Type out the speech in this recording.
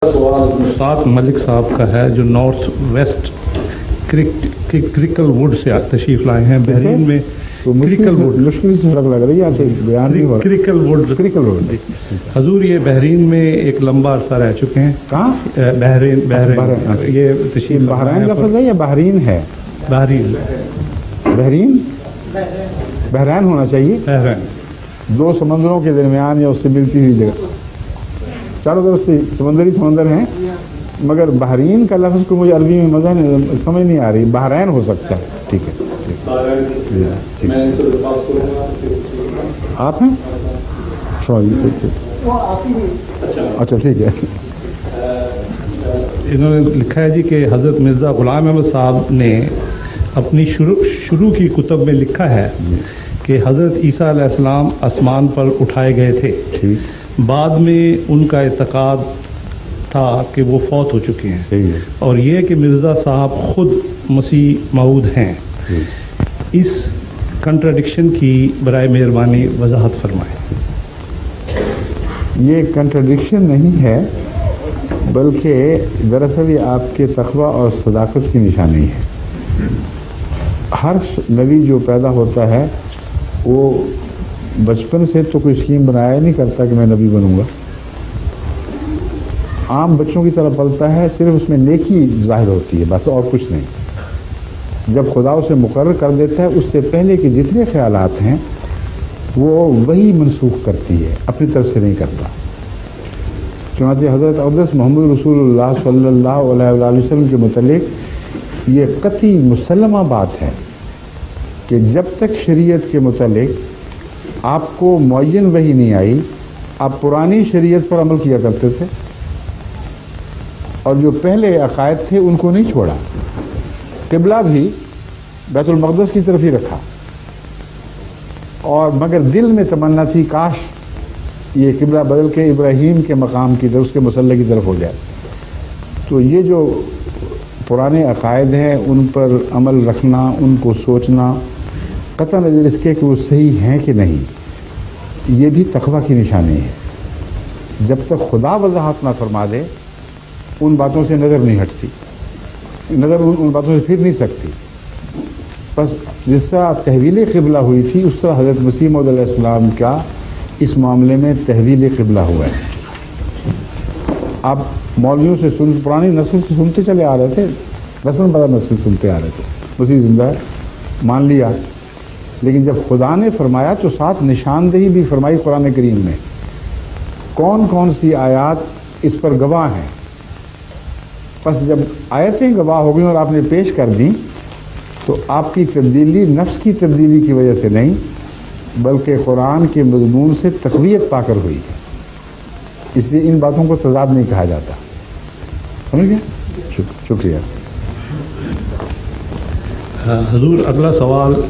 साथ मलिक साहब का है जो north west crackle would say तशरीफ लाए हैं बहरीन में। तो क्रिकल वुड मुश्किल से सड़क लग रही है आपसे बयान नहीं हो रहा। क्रिकल वुड हजूर ये बहरीन में एक लंबा अरसा रह चुके हैं। कहाँ? बहरीन ये तशरीफ बहरीन लफ्ज़ है या बहरीन है? बहरीन बहरैन होना चाहिए। बहरीन दो समंदरों के दरमियान या उससे मिलती हुई जगह, चारों तरफ से समंदर हैं, मगर बहरीन का लफ्ज़ को मुझे अरबी में समझ नहीं आ रही। बहरैन हो सकता है। ठीक है, आप हैं? सॉरी, अच्छा ठीक है। इन्होंने लिखा है जी कि हज़रत मिर्ज़ा ग़ुलाम अहमद साहब ने अपनी शुरू की कुतब में लिखा है कि हज़रत ईसा अलैहिस्सलाम आसमान पर उठाए गए थे। ठीक। बाद में उनका इत्क़ाद था कि वो फौत हो चुके हैं। सही है। और ये कि मिर्ज़ा साहब खुद मसीह मऊद हैं। इस कंट्राडिक्शन की बराए मेहरबानी वजाहत फरमाएं। ये कंट्राडिक्शन नहीं है, बल्कि दरअसल ये आपके तक़वा और सदाकत की निशानी है। हर नबी जो पैदा होता है वो बचपन से तो कोई स्कीम बनाया नहीं करता कि मैं नबी बनूंगा। आम बच्चों की तरह पलता है, सिर्फ उसमें नेकी जाहिर होती है, बस और कुछ नहीं। जब खुदा उसे मुकर्रर कर देता है, उससे पहले के जितने ख्यालात हैं वो वही मनसूख करती है, अपनी तरफ से नहीं करता। चुनांचे हज़रत अक़दस मोहम्मद रसूलुल्लाह सल्लल्लाहु अलैहि वसल्लम के मुतल्लिक़ ये कतई मुसल्लमा बात है कि जब तक शरीयत के मुतल्लिक़ आपको मुअय्यन वही नहीं आई, आप पुरानी शरीयत पर अमल किया करते थे और जो पहले अकायद थे उनको नहीं छोड़ा। क़िबला भी बैतुल मक़दस की तरफ ही रखा, और मगर दिल में तमन्ना थी काश ये क़िबला बदल के इब्राहीम के मकाम की तरफ, उसके मुसल्ले की तरफ हो जाए। तो ये जो पुराने अकायद हैं उन पर अमल रखना, उनको सोचना, कतई नज़र इसके कि वो सही हैं कि नहीं, ये भी तक़वा की निशानी है। जब तक खुदा वजाहत ना फरमा दे उन बातों से नज़र नहीं हटती, नज़र उन बातों से फिर नहीं सकती। बस जिस तरह तहवील क़िबला हुई थी, उस तरह हज़रत मसीह मौऊद अलैहिस्सलाम का इस मामले में तहवील क़िबला हुआ है। आप मौलवियों से पुरानी नस्ल से सुनते चले आ रहे थे, नस्ल बड़ा नस्ल सुनते आ रहे थे, मसीह जिंदा है, मान लिया। लेकिन जब खुदा ने फरमाया तो साथ निशानदेही भी फरमाई कुरान करीम में। कौन कौन सी आयत इस पर गवाह हैं। बस जब आयतें गवाह हो गई और आपने पेश कर दी, तो आपकी तब्दीली नफ्स की तब्दीली की वजह से नहीं, बल्कि कुरान के मज़मून से तक़वियत पाकर हुई है। इसलिए इन बातों को तज़ाद नहीं कहा जाता। समझ गए? शुक्रिया। हजूर, अगला सवाल